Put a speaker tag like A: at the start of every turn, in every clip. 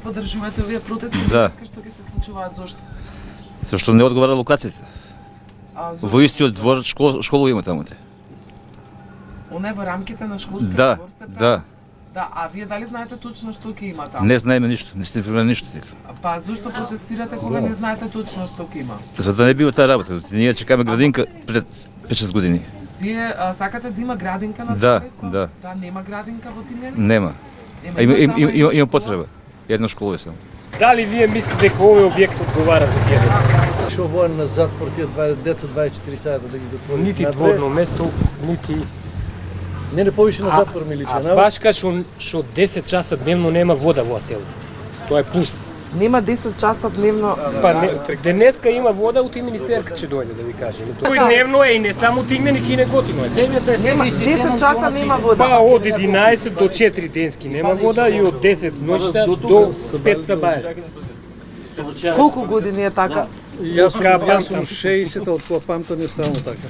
A: поддржувате овие протести
B: Да.
A: што ќе се случуваат зошто?
B: Зашто не одговара локацијата.
A: Зошто?
B: Во истиот двор школа има таму.
A: Оне во рамките на школскиот
B: Да,
A: двор се прави?
B: да.
A: Да, а вие дали знаете точно што ќе има таму?
B: Не знаеме ништо, не сте информирани ништо.
A: Па зошто протестирате кога не знаете точно што ќе има?
B: За да не бива таа работа. Ние чекаме градинка пред 5-6 години.
A: Вие сакате да има градинка на
B: Да,
A: тоа место?
B: да.
A: Да, нема градинка во Тимјани?
B: Нема. Има потреба. Една школа е само.
C: Дали вие мислите дека овој објект одговара за тие деца?
D: Што воен на затвор тие деца 24 сата да ги затвори.
C: Нити дворно место, нити...
D: Не повише на затвор ми личи.
C: А баш ка што 10 часа дневно нема вода во село. Тоа е плюс.
A: Нема 10 часа дневно.
C: Па денеска има вода, у министерка ќе дојде да ви кажеме. Тој дневно е и не само Тимјани, ки не готино е.
A: Нема 10 часа нема вода.
C: Па од 11 до 4 денски нема вода и од 10 ноќта до 5 сабаја.
A: Колку години е така?
D: Јас сум 60-та, од кога памтам е стално така.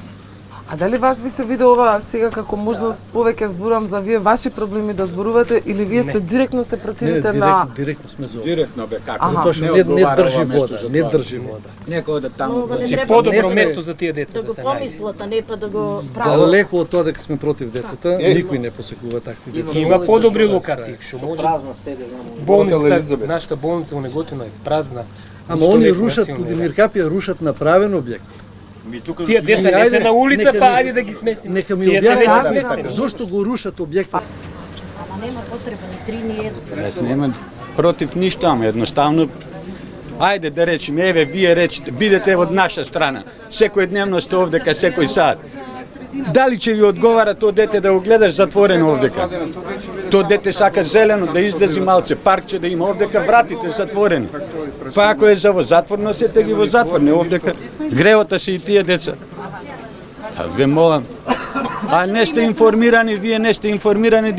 A: А дали вас ви се види ова сега како можност повеќе зборам за вие ваши проблеми да зборувате или вие сте директно се противите на...
D: Директно сме за ова.
E: Директно бе, како?
D: Затоа што не држи вода, не држи вода.
E: Некој да таму.
C: Значи подобро место за тие деца
F: да
C: да
F: го
C: се најде.
F: помислат, а не па да го прават.
D: Далеко од тоа дека сме против децата, никој не посекува такви деца.
C: Има подобри локации, што може.
F: Празна седе,
C: Болница, нашата болница во Неготино е празна.
D: Ама они рушат, Будимир Капија рушат направен објект.
C: Тие деца не се на улица, па ајде да ги сместиме.
D: Нека ми
C: Тие се веќе
D: објасни
C: сместени.
D: зошто го рушат објектот.
F: Ама нема потреба ни 3 ни 1.
E: Нема против ништо, ама едноставно ајде да речеме, еве вие речете, бидете од наша страна. Секој дневно сте овдека, секој сат. Дали ќе ви одговара тоа дете да го гледаш затворено овдека? Тоа дете сака зелено да излези малце, паркче да има овдека, вратите затворени. Па ако е за во затвор, носете ги во затвор, не овдека. Гревота се и тие деца. А ве молам, а не сте информирани, вие не сте информирани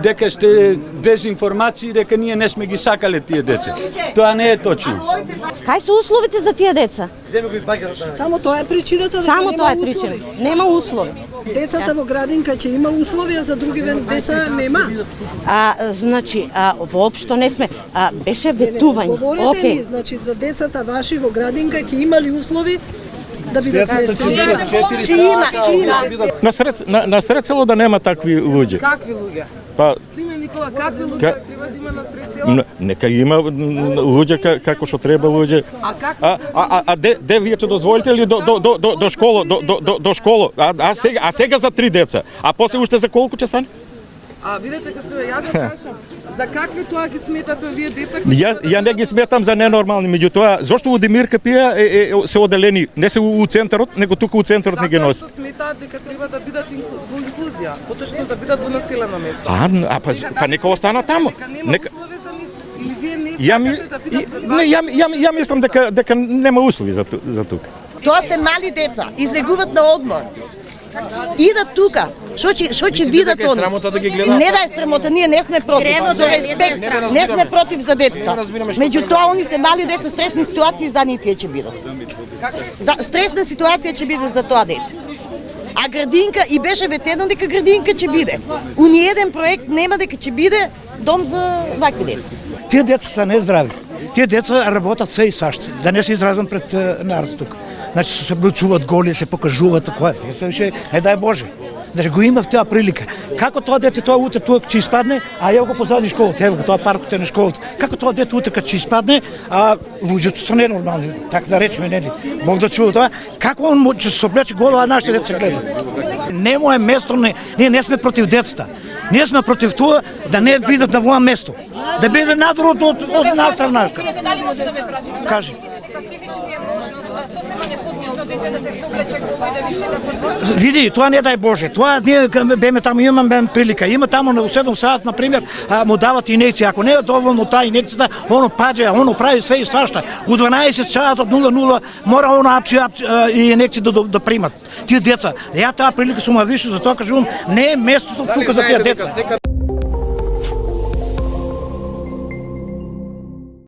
E: дека сте дезинформации, дека ние не сме ги сакале тие деца. Тоа не е точно.
F: Кај се условите за тие деца?
G: Само тоа е причината дека
F: Само
G: нема
F: тоа е
G: услови.
F: причина. Нема услови.
G: Децата во градинка ќе има услови, а за други деца нема.
F: Значи, воопшто не сме. Беше ветување.
G: Говорете ми, значи за децата ваши во градинка ќе имали услови да бидат сместени. Ќе има.
H: На сред село да нема такви луѓе.
A: Какви луѓе?
H: Па
A: Стиме Никола, какви луѓе треба да има на сред село?
H: нека има луѓе како што треба луѓе.
A: А какви?
H: Де вие ќе дозволите ли до школа? А сега за 3 деца. А после уште за колку ќе стане?
A: Видете, господе, јас да кажам, за какви тоа ги сметате вие деца кои...
H: Ја не ги сметам за ненормални, меѓутоа зошто Будимир Капија се оделени, не се у центарот, него тука у центарот не ги носат.
A: Затоа што сметаат дека треба да бидат во инклузија, поточно да бидат во населено место.
H: Па нека остана таму.
A: Дека нема услови за нив, или вие не
H: Ја
A: сакате да бидат...
H: ја мислам дека нема услови за тука.
I: Тоа се мали деца, излегуваат на одмор. Идат тука. Што ќе видат они? Не да е срамота, ние не сме против. За респект, не сме против за децата. Меѓутоа, они се мали деца, стресни ситуации за нив ќе бидат. Стресна ситуација ќе биде за тоа дете. А градинка, и беше ветено дека градинка ќе биде. У ниеден проект нема дека ќе биде дом за вакви деца.
J: Тие деца се нездрави. Тие деца работат се и сашто. Да не се изразам пред народ тук. Значи се облечуваат голи, се покажуваат такова. Се више, не дай Боже. Значи го има в таа прилика. Како тоа дете тоа утре тук ќе испадне, а ја го позади школата, ево го тоа паркот е на школата. Како тоа дете утре ќе испадне, а луѓето се ненормални, така да речеме, нели? Бог да чува тоа. Како он ќе се облече голо, а нашите деца гледаат? Нема е место, ние не сме против децата. Ние сме против тоа да не бидат на воа место. Да биде надвор од наставна. Кажи. Види, тоа не дај Боже. Тоа ние беме таму, имаме прилика. Има таму на 7 сат, на пример, му дават инекција. Ако не е доволно таа инекција, оно паѓа, оно прави се и свашта. У 12 сат од 00 мора оно апчи и инекција да примат. Тие деца. Ја таа прилика сум више, затоа кажувам, не е местото тука за тие деца.